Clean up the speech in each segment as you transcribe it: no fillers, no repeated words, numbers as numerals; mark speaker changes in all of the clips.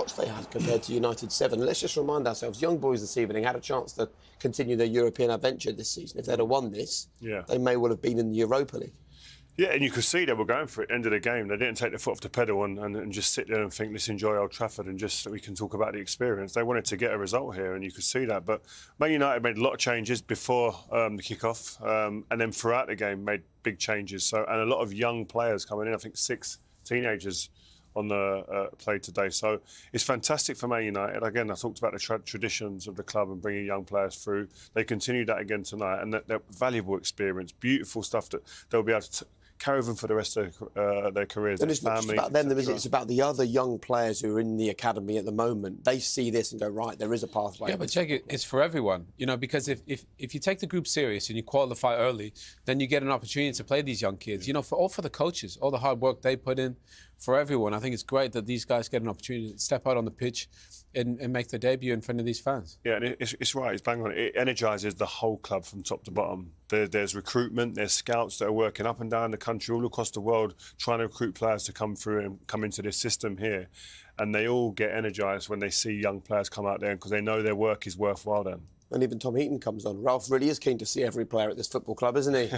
Speaker 1: shots they had compared to United 7. Let's just remind ourselves, young boys this evening had a chance to continue their European adventure this season. If they'd have won this, they may well have been in the Europa League.
Speaker 2: Yeah, and you could see they were going for it. End of the game, they didn't take their foot off the pedal and just sit there and think, let's enjoy Old Trafford and just so we can talk about the experience. They wanted to get a result here, and you could see that. But Man United made a lot of changes before the kick-off, and then throughout the game made big changes. So, and a lot of young players coming in. I think 6 teenagers on the play today. So it's fantastic for Man United. Again, I talked about the traditions of the club and bringing young players through. They continue that again tonight, and that valuable experience, beautiful stuff that they'll be able to carry them for the rest of their careers.
Speaker 1: And it's not just about them, is it? It's about the other young players who are in the academy at the moment. They see this and go, right, there is a pathway.
Speaker 3: Yeah, but check it, it's for everyone, you know, because if you take the group serious and you qualify early, then you get an opportunity to play these young kids, you know, for the coaches, all the hard work they put in, for everyone. I think it's great that these guys get an opportunity to step out on the pitch and make their debut in front of these fans.
Speaker 2: Yeah, and it's right, it's bang on. It energises the whole club from top to bottom. There's recruitment, there's scouts that are working up and down the country, all across the world, trying to recruit players to come through and come into this system here. And they all get energised when they see young players come out there because they know their work is worthwhile then.
Speaker 1: And even Tom Heaton comes on. Ralph really is keen to see every player at this football club, isn't he?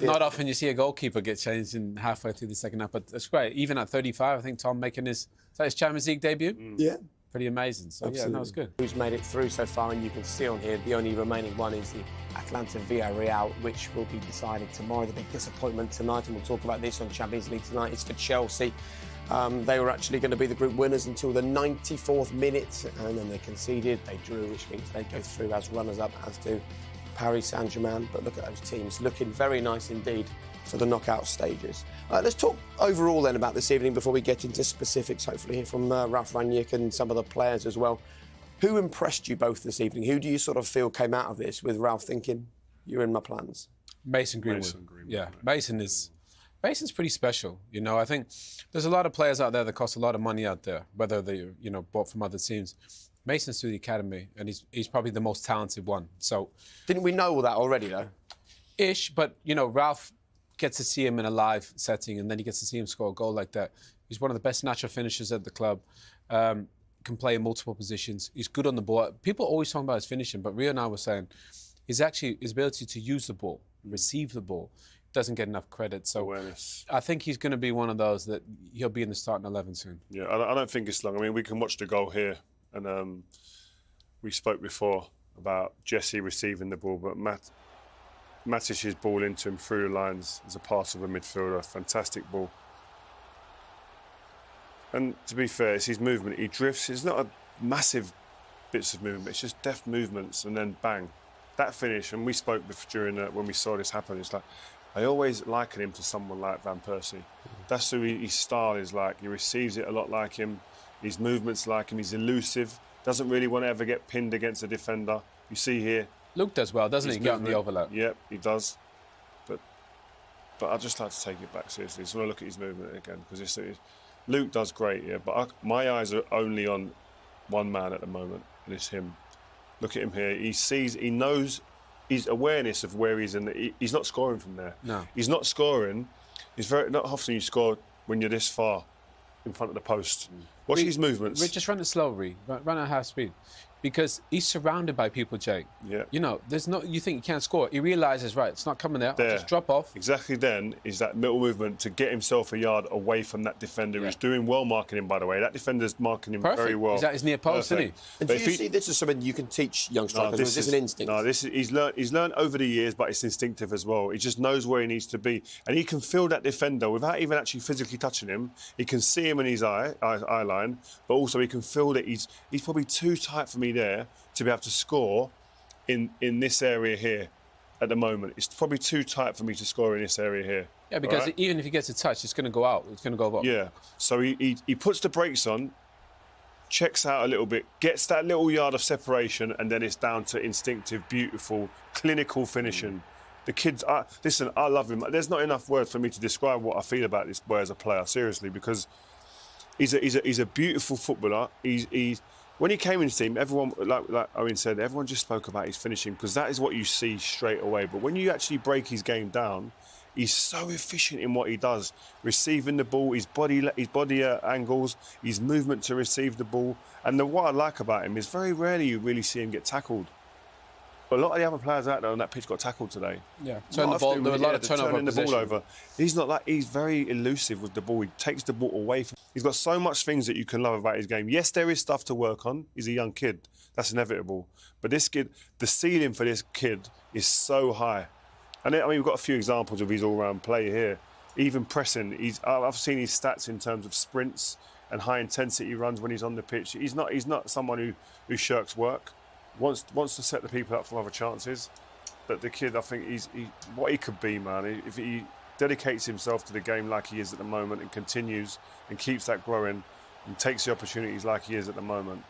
Speaker 3: Not often you see a goalkeeper get changed in halfway through the second half, but that's great. Even at 35, I think Tom making his Champions League debut.
Speaker 1: Yeah.
Speaker 3: Pretty amazing. So,
Speaker 1: absolutely.
Speaker 3: Yeah, that was good.
Speaker 1: Who's made it through so far, and you can see on here the only remaining one is the Atlanta Villarreal, which will be decided tomorrow. The big disappointment tonight, and we'll talk about this on Champions League tonight, is for Chelsea. They were actually going to be the group winners until the 94th minute, and then they conceded. They drew, which means they go through as runners-up, as do Paris Saint-Germain. But look at those teams, looking very nice indeed for the knockout stages. Let's talk overall then about this evening before we get into specifics, hopefully hear from Ralph Rangnick and some of the players as well. Who impressed you both this evening? Who do you sort of feel came out of this with Ralph thinking, you're in my plans?
Speaker 3: Mason Greenwood. Yeah, Mason's pretty special. You know, I think there's a lot of players out there that cost a lot of money out there, whether they're, you know, bought from other teams. Mason's through the academy, and he's probably the most talented one. So,
Speaker 1: didn't we know all that already, though?
Speaker 3: Ish, but, you know, Ralph gets to see him in a live setting, and then he gets to see him score a goal like that. He's one of the best natural finishers at the club. Can play in multiple positions. He's good on the ball. People always talk about his finishing, but Rio and I were saying his ability to use the ball, receive the ball, doesn't get enough credit. So
Speaker 2: awareness.
Speaker 3: I think he's going to be one of those that he'll be in the starting 11 soon.
Speaker 2: Yeah, I don't think it's long. I mean, we can watch the goal here, and we spoke before about Jesse receiving the ball, but Matic's ball into him through the lines as a pass of a midfielder. Fantastic ball. And to be fair, it's his movement. He drifts. It's not a massive bits of movement. It's just deft movements, and then bang. That finish, and we spoke during when we saw this happen, it's like, I always liken him to someone like Van Persie. That's who his style is like. He receives it a lot like him. His movements like him. He's elusive. Doesn't really want to ever get pinned against a defender. You see here.
Speaker 3: Luke does well, doesn't he? Get on the overlap.
Speaker 2: Yep, he does. But I'd just like to take it back seriously. So I look at his movement again, because Luke does great, yeah. But my eyes are only on one man at the moment, and it's him. Look at him here. He knows his awareness of where he's in. He's not scoring from there.
Speaker 3: No.
Speaker 2: He's not scoring. Not often you score when you're this far in front of the post. Watch his movements.
Speaker 3: Just run it slow, run at half speed. Because he's surrounded by people, Jake.
Speaker 2: Yeah.
Speaker 3: You know, you think he can't score. He realises, right, it's not coming there. I'll just drop off.
Speaker 2: Exactly then is that middle movement to get himself a yard away from that defender who's doing well marking him, by the way. That defender's marking him very well.
Speaker 3: He's at his near post, isn't he?
Speaker 1: And do you see this is something you can teach young strikers, or is this an instinct?
Speaker 2: No, he's learned over the years, but it's instinctive as well. He just knows where he needs to be. And he can feel that defender without even actually physically touching him. He can see him in his eye line, but also he can feel that he's probably too tight for me there to be able to score in this area here at the moment. It's probably too tight for me to score in this area here.
Speaker 3: Yeah, because even if he gets a touch, it's going to go out. It's going to go up.
Speaker 2: Yeah. So he puts the brakes on, checks out a little bit, gets that little yard of separation, and then it's down to instinctive, beautiful, clinical finishing. The kids, listen, I love him. There's not enough words for me to describe what I feel about this boy as a player, seriously, because he's a beautiful footballer. When he came into the team, everyone, like Owen said, everyone just spoke about his finishing, because that is what you see straight away. But when you actually break his game down, He's so efficient in what he does, receiving the ball, his body angles, his movement to receive the ball. And what I like about him is very rarely you really see him get tackled. But a lot of the other players out there on that pitch got tackled today.
Speaker 3: Yeah, there were a lot of turnover.
Speaker 2: Turning the ball over. He's not like, he's very elusive with the ball. He takes the ball away from. He's got so much things that you can love about his game. Yes, there is stuff to work on. He's a young kid. That's inevitable. But this kid, the ceiling for this kid is so high. And I mean, we've got a few examples of his all-round play here. Even pressing, I've seen his stats in terms of sprints and high intensity runs when he's on the pitch. He's not someone who shirks work. Wants to set the people up for other chances. But the kid, I think, what he could be, man. If he dedicates himself to the game like he is at the moment and continues and keeps that growing and takes the opportunities like he is at the moment,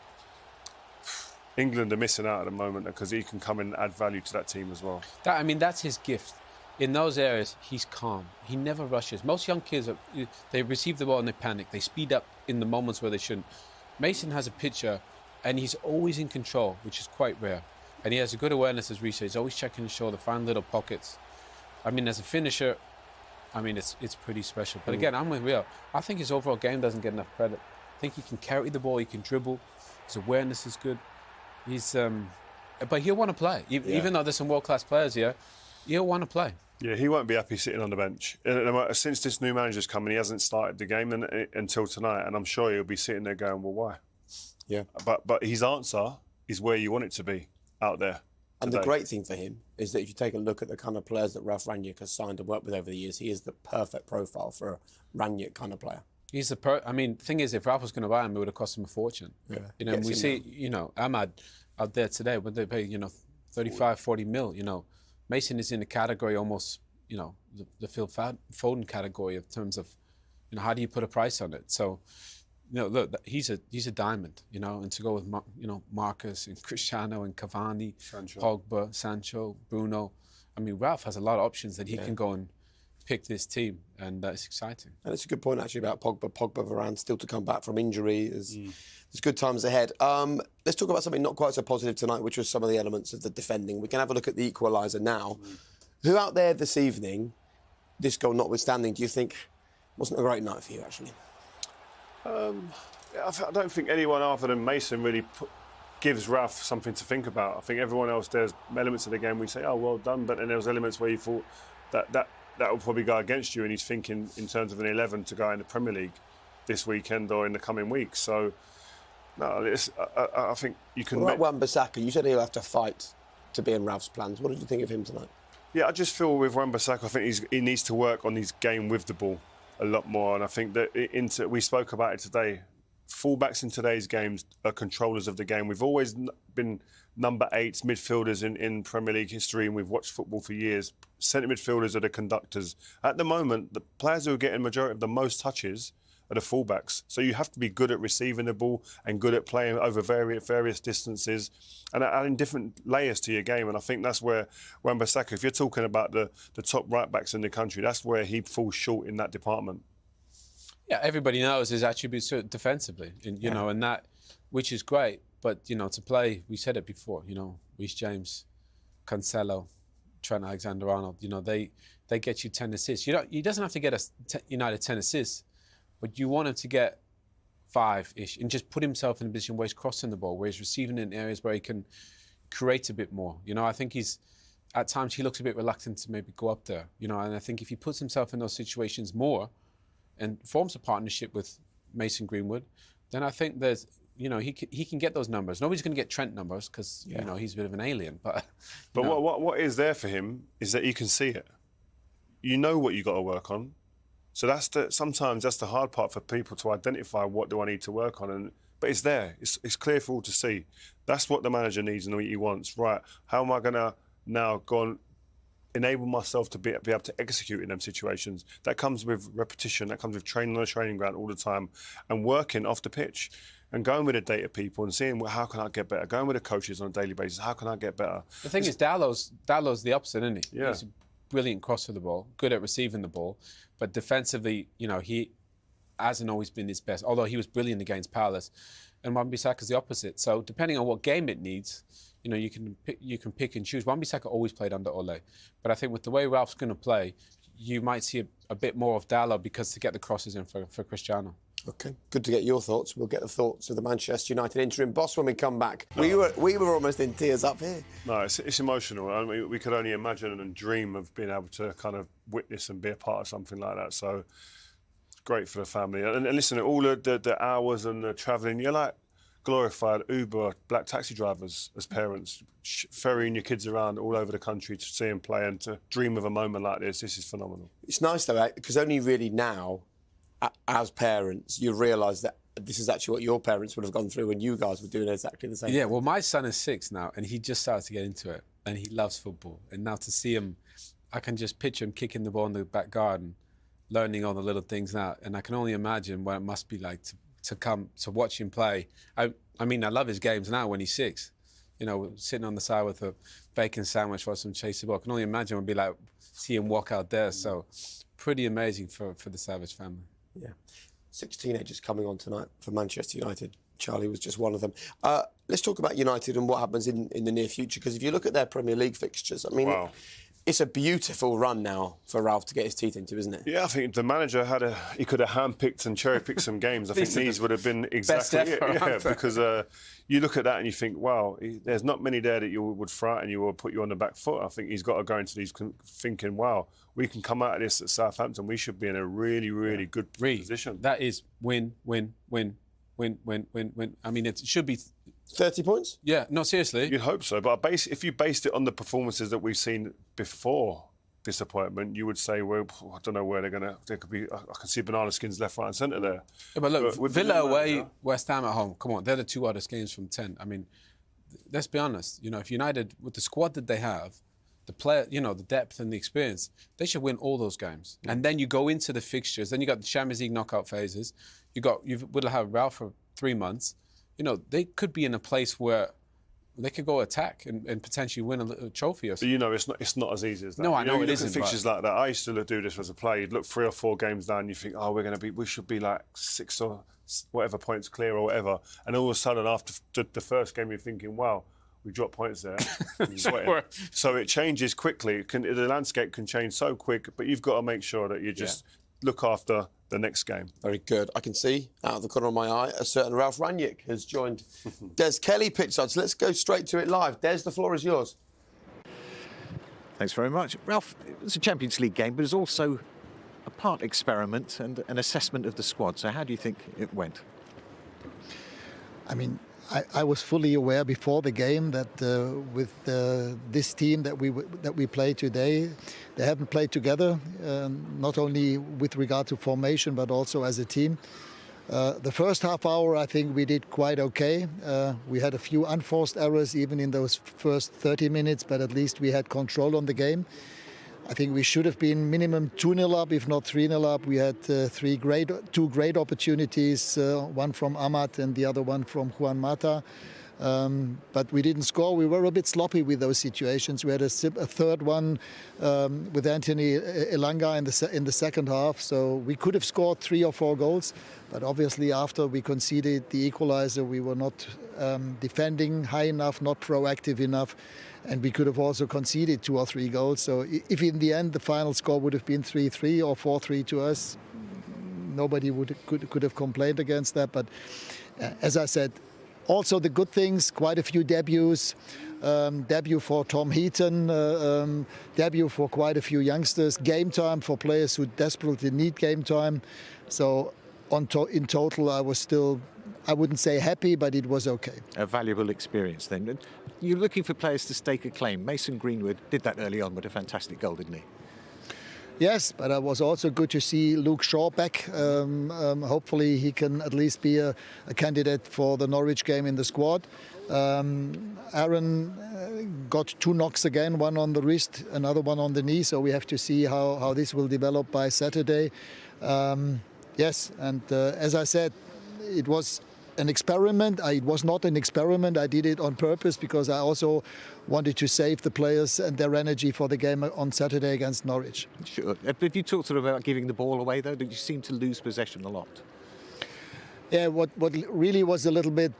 Speaker 2: England are missing out at the moment because he can come in and add value to that team as well.
Speaker 3: That's his gift. In those areas, he's calm. He never rushes. Most young kids, they receive the ball and they panic. They speed up in the moments where they shouldn't. Mason has a picture, and he's always in control, which is quite rare. And he has a good awareness, as Reece said. He's always checking his shoulder, find little pockets. As a finisher, it's pretty special. But again, I'm with Rio. I think his overall game doesn't get enough credit. I think he can carry the ball, he can dribble. His awareness is good. But he'll want to play. Even though there's some world-class players here, he'll want to play.
Speaker 2: Yeah, he won't be happy sitting on the bench. Since this new manager's come in, he hasn't started the game until tonight, and I'm sure he'll be sitting there going, well, why?
Speaker 1: Yeah.
Speaker 2: But his answer is where you want it to be, out there.
Speaker 1: And the great thing for him is that if you take a look at the kind of players that Ralf Rangnick has signed and worked with over the years, he is the perfect profile for a Rangnick kind of player.
Speaker 3: He's the thing is, if Ralf was going to buy him, it would have cost him a fortune.
Speaker 1: Yeah.
Speaker 3: We see, Ahmad out there today, would they pay, 35, 40 mil, Mason is in the category almost, the Phil Foden category in terms of, how do you put a price on it? So, look, he's a diamond, and to go with, Marcus and Cristiano and Cavani,
Speaker 2: Sancho.
Speaker 3: Pogba, Sancho, Bruno. Ralf has a lot of options that he can go and pick this team, and that's exciting.
Speaker 1: And it's a good point, actually, about Pogba. Varane still to come back from injury. There's good times ahead. Let's talk about something not quite so positive tonight, which was some of the elements of the defending. We can have a look at the equaliser now. Who out there this evening, this goal notwithstanding, do you think wasn't a great night for you, actually?
Speaker 2: I don't think anyone other than Mason really gives Ralf something to think about. I think everyone else, there's elements of the game we say, oh, well done, but then there was elements where you thought that will probably go against you, and he's thinking in terms of an 11 to go in the Premier League this weekend or in the coming weeks. So, no, I think you can...
Speaker 1: What about Wan-Bissaka? You said he'll have to fight to be in Ralph's plans. What did you think of him tonight?
Speaker 2: Yeah, I just feel with Wan-Bissaka, I think he needs to work on his game with the ball a lot more. And I think that we spoke about it today. Fullbacks in today's games are controllers of the game. We've always been number 8s, midfielders in Premier League history, and we've watched football for years. Centre midfielders are the conductors. At the moment, the players who are getting majority of the most touches are the fullbacks. So you have to be good at receiving the ball and good at playing over various distances and adding different layers to your game. And I think that's where Wan-Bissaka, if you're talking about the top right-backs in the country, that's where he falls short in that department.
Speaker 3: Yeah, everybody knows his attributes defensively, and that, which is great. But, to play, we said it before, Reece James, Cancelo, Trent Alexander-Arnold, they get you 10 assists. He doesn't have to get United 10 assists, but you want him to get 5-ish and just put himself in a position where he's crossing the ball, where he's receiving in areas where he can create a bit more. I think at times he looks a bit reluctant to maybe go up there, and I think if he puts himself in those situations more and forms a partnership with Mason Greenwood, then I think there's, he can get those numbers. Nobody's going to get Trent numbers because, he's a bit of an alien. But
Speaker 2: what is there for him is that you can see it. You know what you got to work on. So sometimes that's the hard part for people to identify what do I need to work on. But it's there. It's clear for all to see. That's what the manager needs and what he wants. Right, how am I going to now go and enable myself to be able to execute in them situations? That comes with repetition. That comes with training on a training ground all the time and working off the pitch and going with the data people and seeing, well, how can I get better? Going with the coaches on a daily basis. How can I get better?
Speaker 3: The thing is, Dallow's the opposite, isn't he?
Speaker 2: Yeah.
Speaker 3: He's a brilliant crosser of the ball, good at receiving the ball, but defensively, he hasn't always been his best, although he was brilliant against Palace. And Wan-Bissaka's the opposite. So depending on what game it needs, you can pick and choose. Wan-Bissaka always played under Ole, but I think with the way Ralph's going to play, you might see a bit more of Dalot because to get the crosses in for Cristiano.
Speaker 1: OK, good to get your thoughts. We'll get the thoughts of the Manchester United interim boss when we come back. We were almost in tears up here.
Speaker 2: No, it's emotional. I mean, we could only imagine and dream of being able to kind of witness and be a part of something like that. So great for the family. And listen, all the hours and the travelling, you're like glorified Uber, black taxi drivers as parents, ferrying your kids around all over the country to see them play and to dream of a moment like this. This is phenomenal. It's
Speaker 1: nice, though, because only really now, as parents, you realise that this is actually what your parents would have gone through when you guys were doing exactly the same thing.
Speaker 3: Well, my son is 6 now, and he just started to get into it, and he loves football. And now to see him, I can just picture him kicking the ball in the back garden, learning all the little things now, and I can only imagine what it must be like to come to watch him play. I mean, I love his games now when he's 6. You know, sitting on the side with a bacon sandwich while some chase the ball. I can only imagine what it'd be like see him walk out there. So, pretty amazing for the Savage family.
Speaker 1: Yeah. 6 teenagers coming on tonight for Manchester United. Charlie was just one of them. Let's talk about United and what happens in the near future, because if you look at their Premier League fixtures, I mean, wow. It's a beautiful run now for Ralph to get his teeth into, isn't it? Yeah,
Speaker 2: I think the manager he could have handpicked and cherry-picked some games. I think these would have been exactly it. Yeah, because you look at that and you think, wow, there's not many there that you would frighten you or put you on the back foot. I think he's got to go into these thinking, wow, we can come out of this at Southampton. We should be in a really, really good position.
Speaker 3: That is win, win, win, win, win, win, win. I mean, it should be
Speaker 1: 30 points?
Speaker 3: Yeah, no, seriously.
Speaker 2: You'd hope so. But if you based it on the performances that we've seen before disappointment, you would say, well, I don't know where there could be, I can see banana skins left, right and centre there.
Speaker 3: Yeah, but look, Villa away, West Ham at home, come on, they're the 2 hardest games from 10. I mean, let's be honest, you know, if United, with the squad that they have, the player, you know, the depth and the experience, they should win all those games. Mm. And then you go into the fixtures, then you got the Champions League knockout phases, you will have Ralph for 3 months. You know, they could be in a place where they could go attack and potentially win a trophy or something.
Speaker 2: But, you know, it's not as easy as that.
Speaker 3: No, I know it isn't.
Speaker 2: Fixtures like that. I used to do this as a player. You'd look 3 or 4 games down, you think, oh, we should be like 6 or whatever points clear or whatever. And all of a sudden, after the first game, you're thinking, wow, we dropped points there. So it changes quickly. The landscape can change so quick, but you've got to make sure that you just look after the next game.
Speaker 1: Very good. I can see out of the corner of my eye a certain Ralph Rangnick has joined Des Kelly pitchside. So let's go straight to it live. Des, the floor is yours.
Speaker 4: Thanks very much. Ralph, it was a Champions League game, but it was also a part experiment and an assessment of the squad. So how do you think it went?
Speaker 5: I mean, I was fully aware before the game that with this team that we play today, they haven't played together, not only with regard to formation but also as a team. The first half hour, I think we did quite okay. We had a few unforced errors even in those first 30 minutes, but at least we had control on the game. I think we should have been minimum 2-0 up, if not 3-0 up. We had 2 great opportunities, one from Amat and the other one from Juan Mata. But we didn't score. We were a bit sloppy with those situations. We had a third one with Anthony Elanga in the second half. So we could have scored 3 or 4 goals. But obviously after we conceded the equaliser, we were not defending high enough, not proactive enough. And we could have also conceded 2 or 3 goals. So if in the end the final score would have been 3-3 or 4-3 to us, nobody could have complained against that. But as I said, also the good things, quite a few debuts. Debut for Tom Heaton, debut for quite a few youngsters, game time for players who desperately need game time. So in total, I wouldn't say happy, but it was okay.
Speaker 4: A valuable experience then. You're looking for players to stake a claim. Mason Greenwood did that early on with a fantastic goal, didn't he?
Speaker 5: Yes, but it was also good to see Luke Shaw back. Hopefully he can at least be a candidate for the Norwich game in the squad. Aaron got 2 knocks again, one on the wrist, another one on the knee, so we have to see how this will develop by Saturday. Yes, and as I said, it was an experiment. It was not an experiment. I did it on purpose because I also wanted to save the players and their energy for the game on Saturday against Norwich.
Speaker 4: Sure. But you talked about giving the ball away, though. Did you seem to lose possession a lot?
Speaker 5: Yeah, what really was a little bit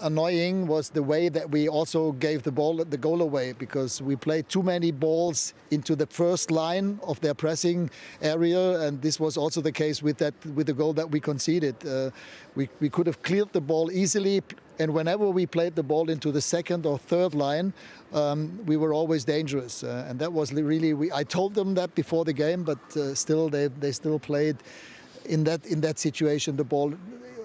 Speaker 5: annoying was the way that we also gave the goal away, because we played too many balls into the first line of their pressing area, and this was also the case with the goal that we conceded. We could have cleared the ball easily, and whenever we played the ball into the second or third line, we were always dangerous, and that was really. I told them that before the game, but still they still played in that situation the ball.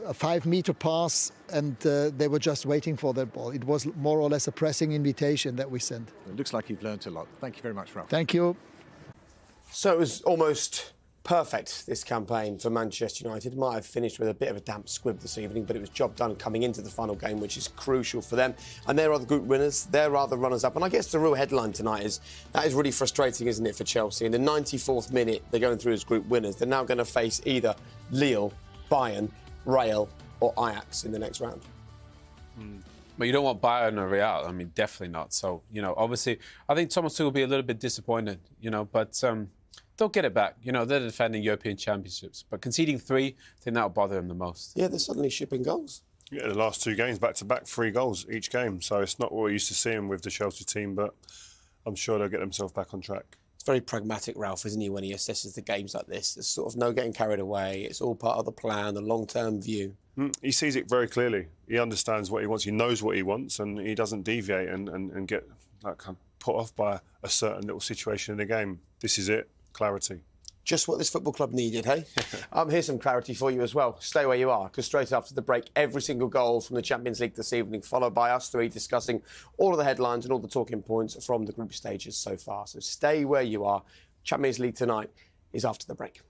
Speaker 5: A 5-meter pass, and they were just waiting for that ball. It was more or less a pressing invitation that we sent.
Speaker 4: It looks like you've learnt a lot. Thank you very much, Ralph.
Speaker 5: Thank you.
Speaker 1: So it was almost perfect, this campaign for Manchester United. Might have finished with a bit of a damp squib this evening, but it was job done coming into the final game, which is crucial for them. And there are the group winners, there are the runners-up. And I guess the real headline tonight is, that is really frustrating, isn't it, for Chelsea? In the 94th minute, they're going through as group winners. They're now going to face either Lille, Bayern, Real or Ajax in the next round.
Speaker 3: But you don't want Bayern or Real. I mean, definitely not. So, obviously, I think Thomas Tuchel will be a little bit disappointed, but they'll get it back. They're defending European championships. But conceding 3, I think that'll bother them the most.
Speaker 1: Yeah, they're suddenly shipping goals.
Speaker 2: Yeah, the last 2 games, back-to-back, 3 goals each game. So it's not what we're used to seeing with the Chelsea team, but I'm sure they'll get themselves back on track.
Speaker 1: Very pragmatic, Ralph, isn't he, when he assesses the games like this? There's sort of no getting carried away. It's all part of the plan, the long-term view.
Speaker 2: He sees it very clearly. He understands what he wants. He knows what he wants, and he doesn't deviate and get put off by a certain little situation in the game. This is it. Clarity.
Speaker 1: Just what this football club needed, hey? Here's some clarity for you as well. Stay where you are, because straight after the break, every single goal from the Champions League this evening, followed by us 3 discussing all of the headlines and all the talking points from the group stages so far. So stay where you are. Champions League tonight is after the break.